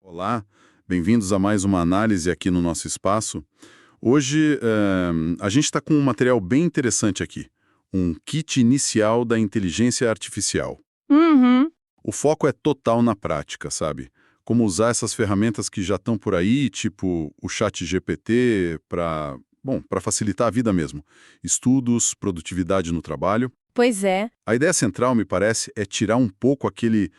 Olá, bem-vindos a mais uma análise aqui no nosso espaço. Hoje, a gente está com um material bem interessante aqui, um kit inicial da inteligência artificial. Uhum. O foco é total na prática, sabe? Como usar essas ferramentas que já estão por aí, tipo o ChatGPT, para facilitar a vida mesmo. Estudos, produtividade no trabalho. Pois é. A ideia central, me parece, é tirar um pouco aquele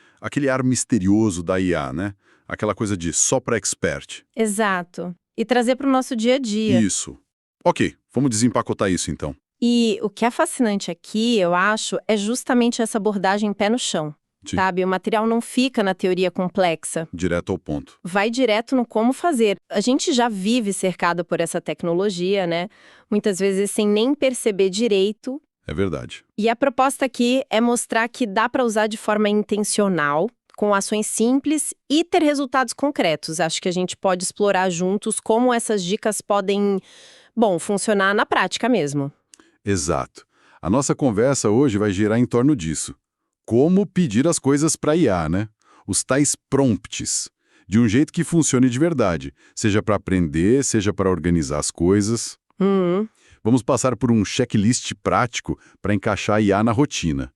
ar misterioso da IA, né? Aquela coisa de só para expert. Exato. E trazer para o nosso dia a dia. Isso. Ok, vamos desempacotar isso então. E o que é fascinante aqui, eu acho, é justamente essa abordagem pé no chão. Sim. Sabe? O material não fica na teoria complexa. Direto ao ponto. Vai direto no como fazer. A gente já vive cercado por essa tecnologia, né? Muitas vezes sem nem perceber direito. É verdade. E a proposta aqui é mostrar que dá para usar de forma intencional, com ações simples e ter resultados concretos. Acho que a gente pode explorar juntos como essas dicas podem, funcionar na prática mesmo. Exato. A nossa conversa hoje vai girar em torno disso. Como pedir as coisas para IA, né? Os tais prompts. De um jeito que funcione de verdade. Seja para aprender, seja para organizar as coisas. Vamos passar por um checklist prático para encaixar a IA na rotina.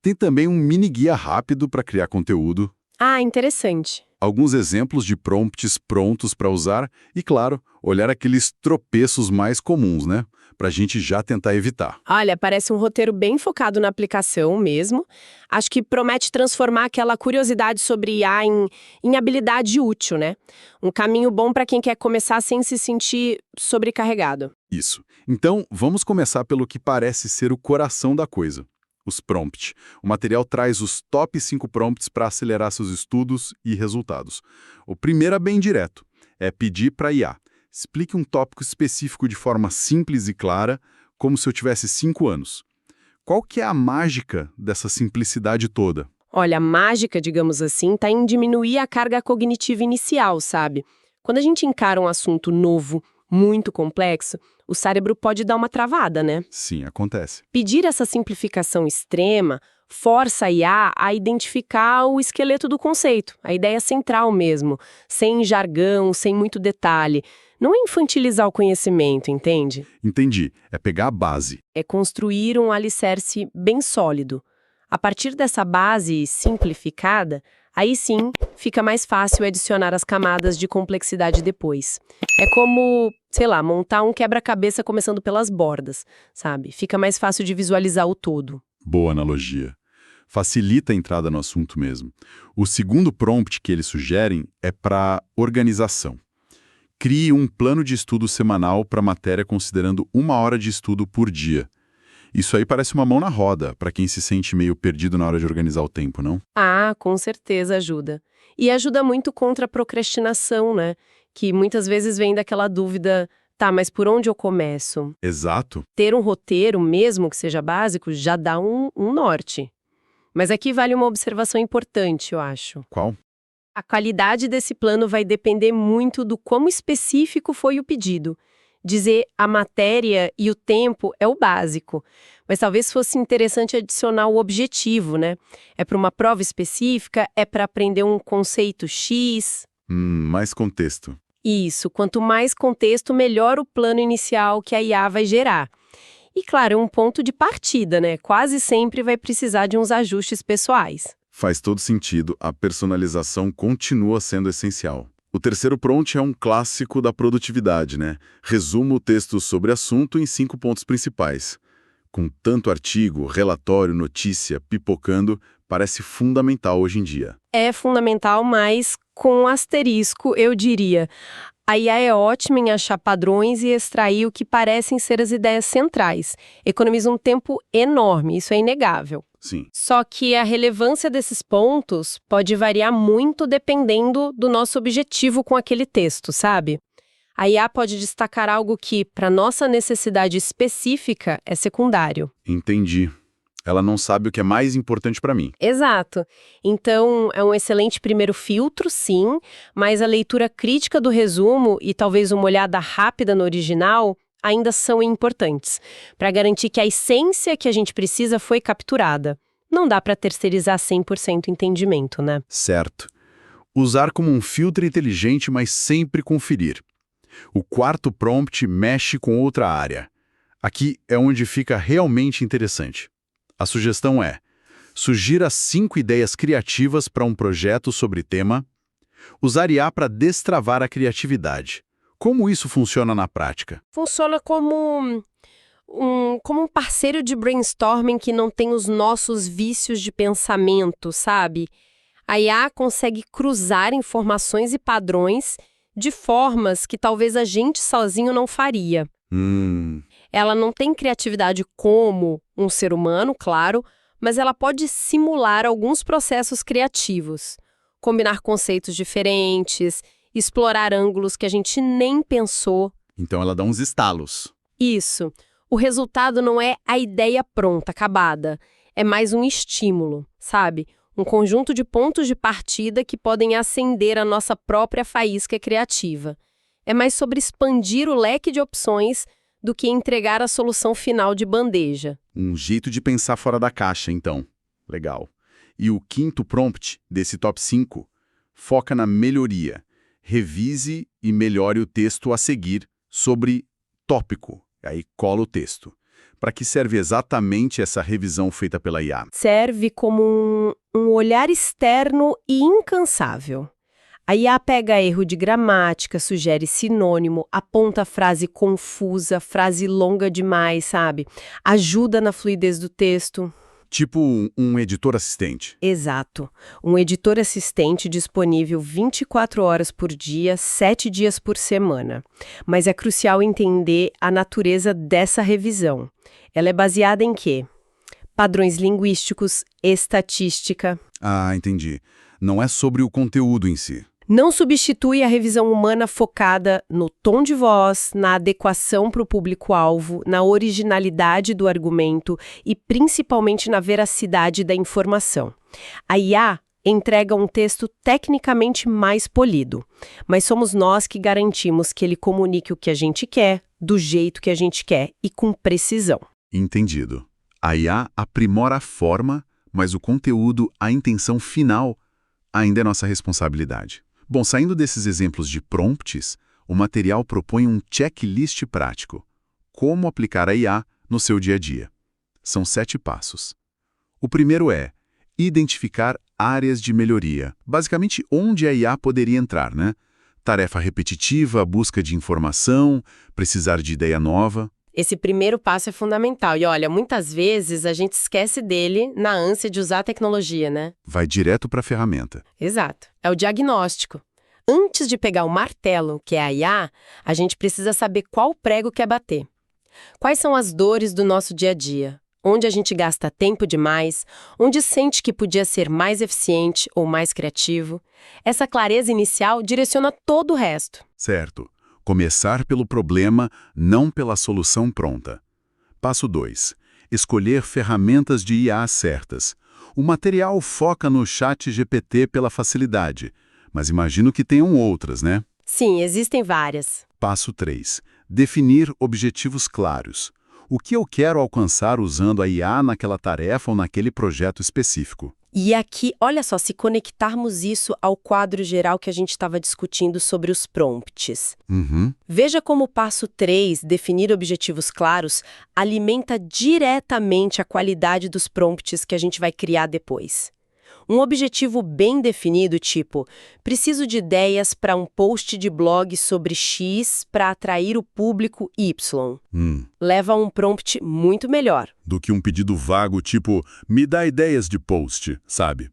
Tem também um mini guia rápido para criar conteúdo. Ah, interessante. Alguns exemplos de prompts prontos para usar e, claro, olhar aqueles tropeços mais comuns, né? Para a gente já tentar evitar. Olha, parece um roteiro bem focado na aplicação mesmo. Acho que promete transformar aquela curiosidade sobre IA em habilidade útil, né? Um caminho bom para quem quer começar sem se sentir sobrecarregado. Isso. Então, vamos começar pelo que parece ser o coração da coisa. Os prompts. O material traz os top 5 prompts para acelerar seus estudos e resultados. O primeiro é bem direto. É pedir para IA. Explique um tópico específico de forma simples e clara, como se eu tivesse 5 anos. Qual que é a mágica dessa simplicidade toda? Olha, a mágica, digamos assim, está em diminuir a carga cognitiva inicial, sabe? Quando a gente encara um assunto novo, muito complexo, o cérebro pode dar uma travada, né? Sim, acontece. Pedir essa simplificação extrema força a IA a identificar o esqueleto do conceito, a ideia central mesmo, sem jargão, sem muito detalhe. Não é infantilizar o conhecimento, entende? Entendi. É pegar a base. É construir um alicerce bem sólido. A partir dessa base simplificada, aí sim fica mais fácil adicionar as camadas de complexidade depois. É como, montar um quebra-cabeça começando pelas bordas, sabe? Fica mais fácil de visualizar o todo. Boa analogia. Facilita a entrada no assunto mesmo. O segundo prompt que eles sugerem é para organização. Crie um plano de estudo semanal para a matéria considerando 1 hora de estudo por dia. Isso aí parece uma mão na roda para quem se sente meio perdido na hora de organizar o tempo, não? Ah, com certeza ajuda. E ajuda muito contra a procrastinação, né? Que muitas vezes vem daquela dúvida, tá, mas por onde eu começo? Exato. Ter um roteiro, mesmo que seja básico, já dá um norte. Mas aqui vale uma observação importante, eu acho. Qual? A qualidade desse plano vai depender muito do quão específico foi o pedido. Dizer a matéria e o tempo é o básico, mas talvez fosse interessante adicionar o objetivo, né? É para uma prova específica, é para aprender um conceito X. Mais contexto. Isso, quanto mais contexto, melhor o plano inicial que a IA vai gerar. E claro, é um ponto de partida, né? Quase sempre vai precisar de uns ajustes pessoais. Faz todo sentido, a personalização continua sendo essencial. O terceiro prompt é um clássico da produtividade, né? Resuma o texto sobre assunto em 5 pontos principais. Com tanto artigo, relatório, notícia, pipocando, parece fundamental hoje em dia. É fundamental, mas com um asterisco, eu diria. A IA é ótima em achar padrões e extrair o que parecem ser as ideias centrais. Economiza um tempo enorme, isso é inegável. Sim. Só que a relevância desses pontos pode variar muito dependendo do nosso objetivo com aquele texto, sabe? A IA pode destacar algo que, para nossa necessidade específica, é secundário. Entendi. Ela não sabe o que é mais importante para mim. Exato. Então, é um excelente primeiro filtro, sim, mas a leitura crítica do resumo e talvez uma olhada rápida no original ainda são importantes, para garantir que a essência que a gente precisa foi capturada. Não dá para terceirizar 100% o entendimento, né? Certo. Usar como um filtro inteligente, mas sempre conferir. O quarto prompt mexe com outra área. Aqui é onde fica realmente interessante. A sugestão é: sugira 5 ideias criativas para um projeto sobre tema. Usar IA para destravar a criatividade. Como isso funciona na prática? Funciona como um parceiro de brainstorming que não tem os nossos vícios de pensamento, sabe? A IA consegue cruzar informações e padrões de formas que talvez a gente sozinho não faria. Ela não tem criatividade como um ser humano, claro, mas ela pode simular alguns processos criativos, combinar conceitos diferentes, explorar ângulos que a gente nem pensou. Então ela dá uns estalos. Isso. O resultado não é a ideia pronta, acabada. É mais um estímulo, sabe? Um conjunto de pontos de partida que podem acender a nossa própria faísca criativa. É mais sobre expandir o leque de opções do que entregar a solução final de bandeja. Um jeito de pensar fora da caixa, então. Legal. E o quinto prompt desse top 5 foca na melhoria. Revise e melhore o texto a seguir sobre tópico. Aí cola o texto. Para que serve exatamente essa revisão feita pela IA? Serve como um olhar externo e incansável. A IA pega erro de gramática, sugere sinônimo, aponta frase confusa, frase longa demais, sabe? Ajuda na fluidez do texto. Tipo um editor assistente. Exato. Um editor assistente disponível 24 horas por dia, 7 dias por semana. Mas é crucial entender a natureza dessa revisão. Ela é baseada em quê? Padrões linguísticos, estatística. Ah, entendi. Não é sobre o conteúdo em si. Não substitui a revisão humana focada no tom de voz, na adequação para o público-alvo, na originalidade do argumento e principalmente na veracidade da informação. A IA entrega um texto tecnicamente mais polido, mas somos nós que garantimos que ele comunique o que a gente quer, do jeito que a gente quer e com precisão. Entendido. A IA aprimora a forma, mas o conteúdo, a intenção final, ainda é nossa responsabilidade. Bom, saindo desses exemplos de prompts, o material propõe um checklist prático. Como aplicar a IA no seu dia a dia. São 7 passos. O primeiro é identificar áreas de melhoria. Basicamente, onde a IA poderia entrar, né? Tarefa repetitiva, busca de informação, precisar de ideia nova. Esse primeiro passo é fundamental. E olha, muitas vezes a gente esquece dele na ânsia de usar a tecnologia, né? Vai direto para a ferramenta. Exato. É o diagnóstico. Antes de pegar o martelo, que é a IA, a gente precisa saber qual prego quer bater. Quais são as dores do nosso dia a dia? Onde a gente gasta tempo demais? Onde sente que podia ser mais eficiente ou mais criativo? Essa clareza inicial direciona todo o resto. Certo. Começar pelo problema, não pela solução pronta. Passo 2. Escolher ferramentas de IA certas. O material foca no ChatGPT pela facilidade, mas imagino que tenham outras, né? Sim, existem várias. Passo 3. Definir objetivos claros. O que eu quero alcançar usando a IA naquela tarefa ou naquele projeto específico? E aqui, olha só, se conectarmos isso ao quadro geral que a gente estava discutindo sobre os prompts. Veja como o passo 3, definir objetivos claros, alimenta diretamente a qualidade dos prompts que a gente vai criar depois. Um objetivo bem definido, tipo, preciso de ideias para um post de blog sobre X para atrair o público Y. Leva a um prompt muito melhor. Do que um pedido vago tipo, me dá ideias de post, sabe?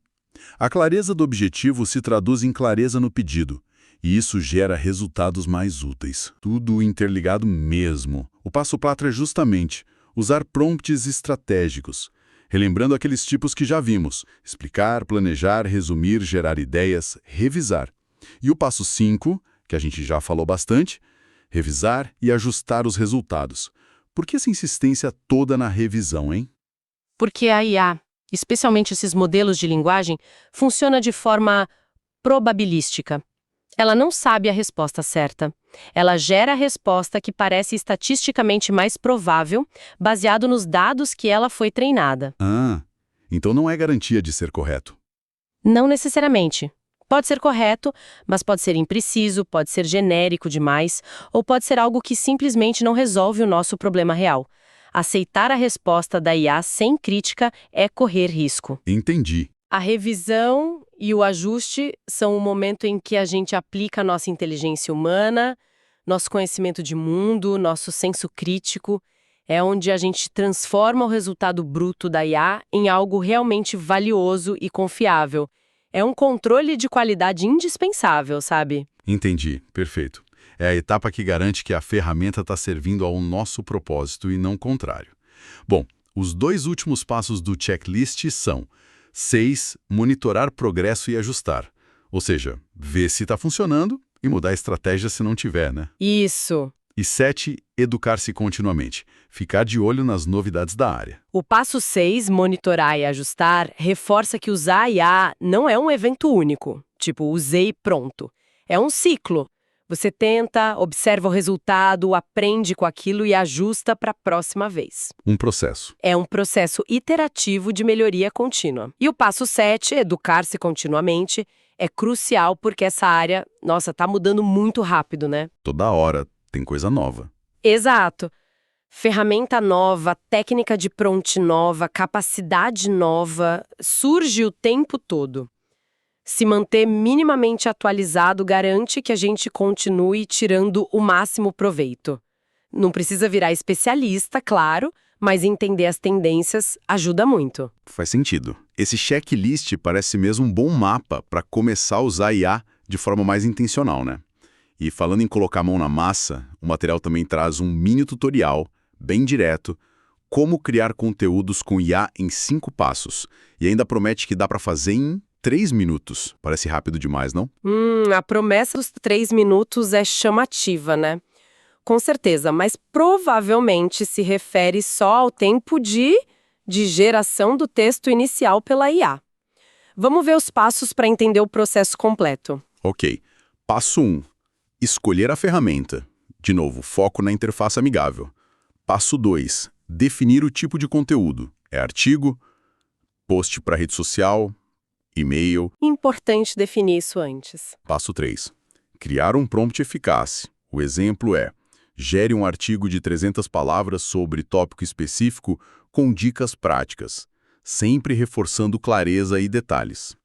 A clareza do objetivo se traduz em clareza no pedido, e isso gera resultados mais úteis. Tudo interligado mesmo. O passo 4 é justamente usar prompts estratégicos. Relembrando aqueles tipos que já vimos: explicar, planejar, resumir, gerar ideias, revisar. E o passo 5, que a gente já falou bastante, revisar e ajustar os resultados. Por que essa insistência toda na revisão, hein? Porque a IA, especialmente esses modelos de linguagem, funciona de forma probabilística. Ela não sabe a resposta certa. Ela gera a resposta que parece estatisticamente mais provável, baseado nos dados que ela foi treinada. Ah, então não é garantia de ser correto. Não necessariamente. Pode ser correto, mas pode ser impreciso, pode ser genérico demais, ou pode ser algo que simplesmente não resolve o nosso problema real. Aceitar a resposta da IA sem crítica é correr risco. Entendi. A revisão e o ajuste são o momento em que a gente aplica a nossa inteligência humana, nosso conhecimento de mundo, nosso senso crítico. É onde a gente transforma o resultado bruto da IA em algo realmente valioso e confiável. É um controle de qualidade indispensável, sabe? Entendi. Perfeito. É a etapa que garante que a ferramenta está servindo ao nosso propósito e não o contrário. Bom, os 2 últimos passos do checklist são 6. Monitorar progresso e ajustar. Ou seja, ver se está funcionando e mudar a estratégia se não tiver, né? Isso. E 7. Educar-se continuamente. Ficar de olho nas novidades da área. O passo 6, monitorar e ajustar, reforça que usar a IA não é um evento único. Tipo, usei e pronto. É um ciclo. Você tenta, observa o resultado, aprende com aquilo e ajusta para a próxima vez. Um processo. É um processo iterativo de melhoria contínua. E o passo 7, educar-se continuamente, é crucial porque essa área, nossa, tá mudando muito rápido, né? Toda hora tem coisa nova. Exato. Ferramenta nova, técnica de prompt nova, capacidade nova, surge o tempo todo. Se manter minimamente atualizado garante que a gente continue tirando o máximo proveito. Não precisa virar especialista, claro, mas entender as tendências ajuda muito. Faz sentido. Esse checklist parece mesmo um bom mapa para começar a usar IA de forma mais intencional, né? E falando em colocar a mão na massa, o material também traz um mini tutorial, bem direto, como criar conteúdos com IA em 5 passos. E ainda promete que dá para fazer em 3 minutos. Parece rápido demais, não? A promessa dos 3 minutos é chamativa, né? Com certeza, mas provavelmente se refere só ao tempo de geração do texto inicial pela IA. Vamos ver os passos para entender o processo completo. Ok. Passo 1. Escolher a ferramenta. De novo, foco na interface amigável. Passo 2. Definir o tipo de conteúdo. É artigo, post para rede social, e-mail. Importante definir isso antes. Passo 3. Criar um prompt eficaz. O exemplo é: gere um artigo de 300 palavras sobre tópico específico com dicas práticas, sempre reforçando clareza e detalhes.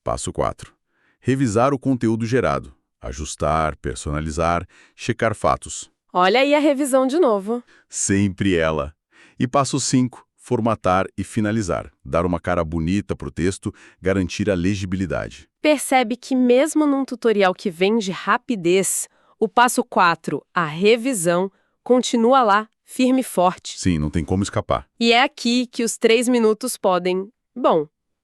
Passo 4. Revisar o conteúdo gerado. Ajustar, personalizar, checar fatos. Olha aí a revisão de novo. Sempre ela. E passo 5. Formatar e finalizar. Dar uma cara bonita para o texto, garantir a legibilidade. Percebe que mesmo num tutorial que vende rapidez, o passo 4, a revisão, continua lá, firme e forte. Sim, não tem como escapar. E é aqui que os 3 minutos podem,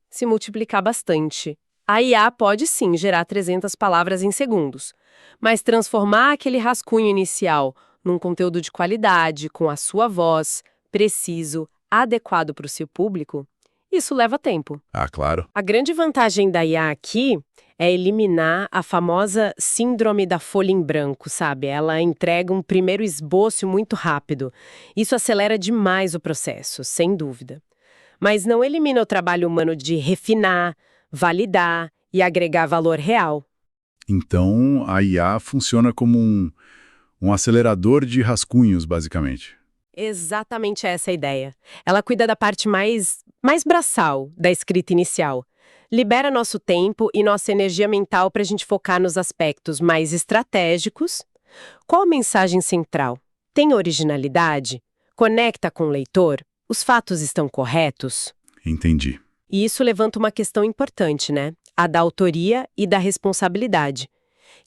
se multiplicar bastante. A IA pode sim gerar 300 palavras em segundos, mas transformar aquele rascunho inicial num conteúdo de qualidade, com a sua voz, preciso, adequado para o seu público, isso leva tempo. Ah, claro. A grande vantagem da IA aqui é eliminar a famosa síndrome da folha em branco, sabe? Ela entrega um primeiro esboço muito rápido. Isso acelera demais o processo, sem dúvida. Mas não elimina o trabalho humano de refinar, validar e agregar valor real. Então, a IA funciona como um acelerador de rascunhos, basicamente. Exatamente essa é a ideia. Ela cuida da parte mais braçal da escrita inicial. Libera nosso tempo e nossa energia mental para a gente focar nos aspectos mais estratégicos. Qual a mensagem central? Tem originalidade? Conecta com o leitor? Os fatos estão corretos? Entendi. E isso levanta uma questão importante, né? A da autoria e da responsabilidade.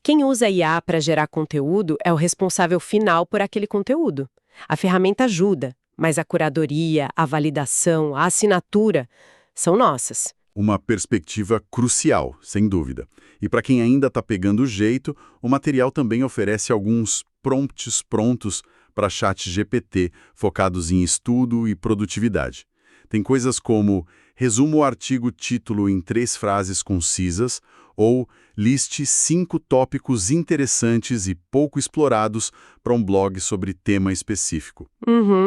Quem usa a IA para gerar conteúdo é o responsável final por aquele conteúdo. A ferramenta ajuda, mas a curadoria, a validação, a assinatura são nossas. Uma perspectiva crucial, sem dúvida. E para quem ainda está pegando o jeito, o material também oferece alguns prompts prontos para ChatGPT, focados em estudo e produtividade. Tem coisas como: resuma o artigo título em 3 frases concisas, ou liste 5 tópicos interessantes e pouco explorados para um blog sobre tema específico.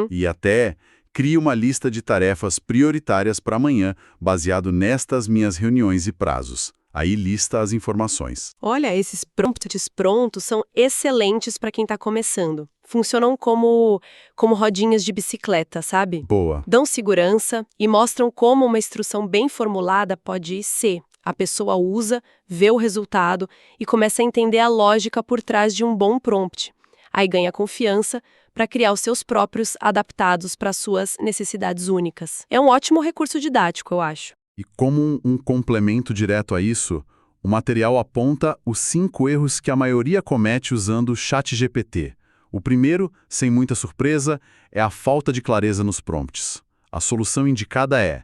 E até crie uma lista de tarefas prioritárias para amanhã, baseado nestas minhas reuniões e prazos. Aí lista as informações. Olha, esses prompts prontos são excelentes para quem está começando. Funcionam como rodinhas de bicicleta, sabe? Boa. Dão segurança e mostram como uma instrução bem formulada pode ser. A pessoa usa, vê o resultado e começa a entender a lógica por trás de um bom prompt. Aí ganha confiança para criar os seus próprios adaptados para suas necessidades únicas. É um ótimo recurso didático, eu acho. E como um complemento direto a isso, o material aponta os 5 erros que a maioria comete usando o ChatGPT. O primeiro, sem muita surpresa, é a falta de clareza nos prompts. A solução indicada é: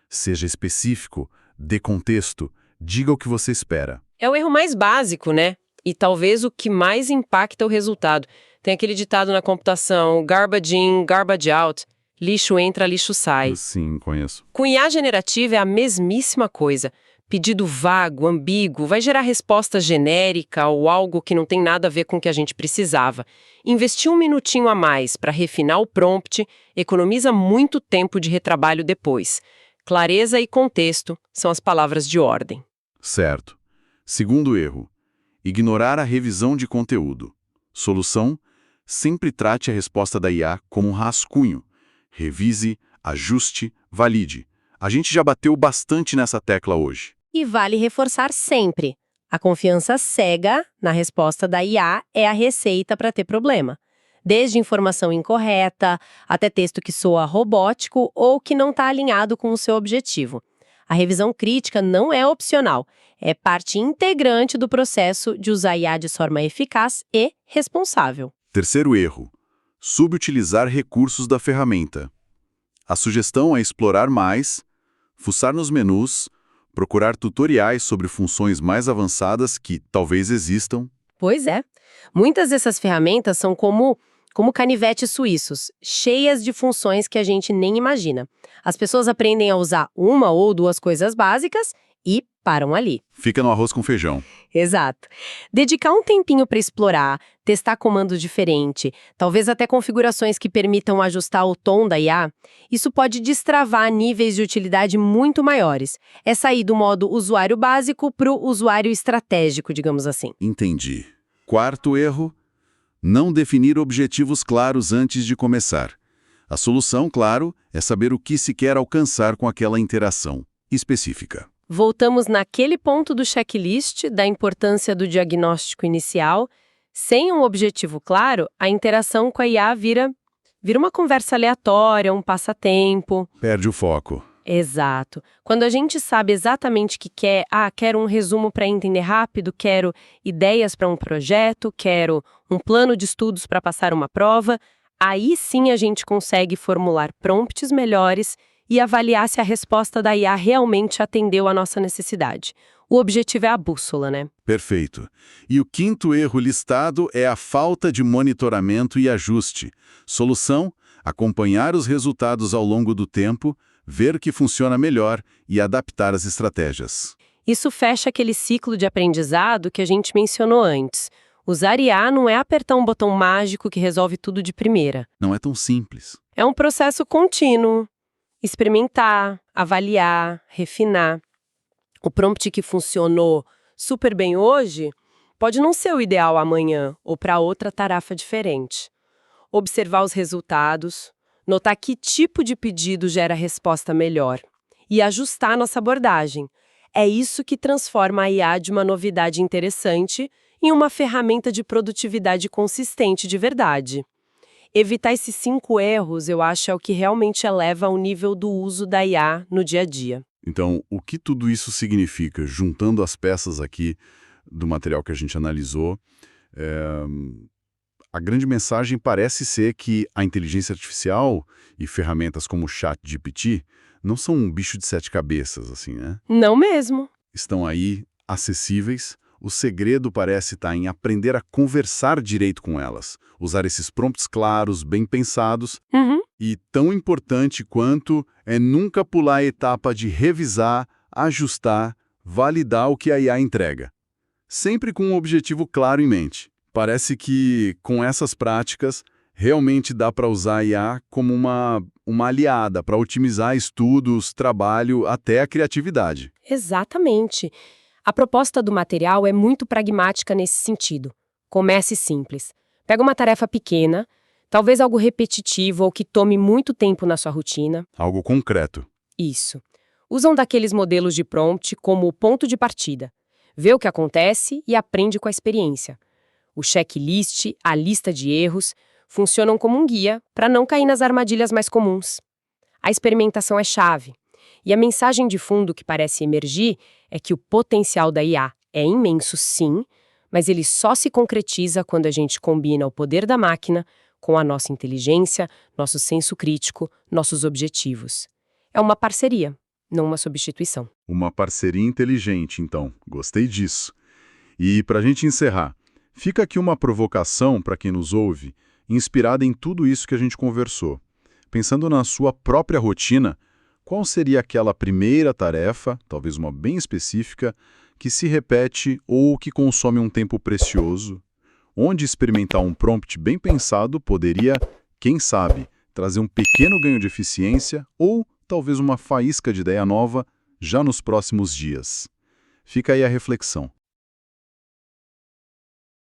seja específico, dê contexto, diga o que você espera. É o erro mais básico, né? E talvez o que mais impacta o resultado. Tem aquele ditado na computação: garbage in, garbage out. Lixo entra, lixo sai. Sim, conheço. Com IA generativa é a mesmíssima coisa. Pedido vago, ambíguo, vai gerar resposta genérica ou algo que não tem nada a ver com o que a gente precisava. Investir um minutinho a mais para refinar o prompt economiza muito tempo de retrabalho depois. Clareza e contexto são as palavras de ordem. Certo. Segundo erro: ignorar a revisão de conteúdo. Solução: sempre trate a resposta da IA como um rascunho. Revise, ajuste, valide. A gente já bateu bastante nessa tecla hoje. E vale reforçar sempre: a confiança cega na resposta da IA é a receita para ter problema. Desde informação incorreta, até texto que soa robótico ou que não está alinhado com o seu objetivo. A revisão crítica não é opcional, é parte integrante do processo de usar IA de forma eficaz e responsável. Terceiro erro: subutilizar recursos da ferramenta. A sugestão é explorar mais, fuçar nos menus, procurar tutoriais sobre funções mais avançadas que talvez existam. Pois é. Muitas dessas ferramentas são como canivetes suíços, cheias de funções que a gente nem imagina. As pessoas aprendem a usar uma ou duas coisas básicas e param ali. Fica no arroz com feijão. Exato. Dedicar um tempinho para explorar, testar comando diferente, talvez até configurações que permitam ajustar o tom da IA, isso pode destravar níveis de utilidade muito maiores. É sair do modo usuário básico para o usuário estratégico, digamos assim. Entendi. Quarto erro: não definir objetivos claros antes de começar. A solução, claro, é saber o que se quer alcançar com aquela interação específica. Voltamos naquele ponto do checklist da importância do diagnóstico inicial. Sem um objetivo claro, a interação com a IA vira uma conversa aleatória, um passatempo. Perde o foco. Exato. Quando a gente sabe exatamente o que quer, quero um resumo para entender rápido, quero ideias para um projeto, quero um plano de estudos para passar uma prova, aí sim a gente consegue formular prompts melhores e avaliar se a resposta da IA realmente atendeu à nossa necessidade. O objetivo é a bússola, né? Perfeito. E o quinto erro listado é a falta de monitoramento e ajuste. Solução: acompanhar os resultados ao longo do tempo, ver o que funciona melhor e adaptar as estratégias. Isso fecha aquele ciclo de aprendizado que a gente mencionou antes. Usar IA não é apertar um botão mágico que resolve tudo de primeira. Não é tão simples. É um processo contínuo. Experimentar, avaliar, refinar. O prompt que funcionou super bem hoje pode não ser o ideal amanhã ou para outra tarefa diferente. Observar os resultados, notar que tipo de pedido gera resposta melhor e ajustar nossa abordagem. É isso que transforma a IA de uma novidade interessante em uma ferramenta de produtividade consistente de verdade. Evitar esses 5 erros, eu acho, é o que realmente eleva o nível do uso da IA no dia a dia. Então, o que tudo isso significa? Juntando as peças aqui do material que a gente analisou, a grande mensagem parece ser que a inteligência artificial e ferramentas como o ChatGPT não são um bicho de 7 cabeças, assim, né? Não mesmo. Estão aí, acessíveis. O segredo parece estar em aprender a conversar direito com elas, usar esses prompts claros, bem pensados, e tão importante quanto é nunca pular a etapa de revisar, ajustar, validar o que a IA entrega. Sempre com um objetivo claro em mente. Parece que, com essas práticas, realmente dá para usar a IA como uma aliada para otimizar estudos, trabalho, até a criatividade. Exatamente. A proposta do material é muito pragmática nesse sentido. Comece simples. Pega uma tarefa pequena, talvez algo repetitivo ou que tome muito tempo na sua rotina. Algo concreto. Isso. Usam daqueles modelos de prompt como ponto de partida. Vê o que acontece e aprende com a experiência. O checklist, a lista de erros, funcionam como um guia para não cair nas armadilhas mais comuns. A experimentação é chave. E a mensagem de fundo que parece emergir é que o potencial da IA é imenso, sim, mas ele só se concretiza quando a gente combina o poder da máquina com a nossa inteligência, nosso senso crítico, nossos objetivos. É uma parceria, não uma substituição. Uma parceria inteligente, então. Gostei disso. E, para a gente encerrar, fica aqui uma provocação para quem nos ouve, inspirada em tudo isso que a gente conversou. Pensando na sua própria rotina, qual seria aquela primeira tarefa, talvez uma bem específica, que se repete ou que consome um tempo precioso, onde experimentar um prompt bem pensado poderia, quem sabe, trazer um pequeno ganho de eficiência ou talvez uma faísca de ideia nova já nos próximos dias? Fica aí a reflexão.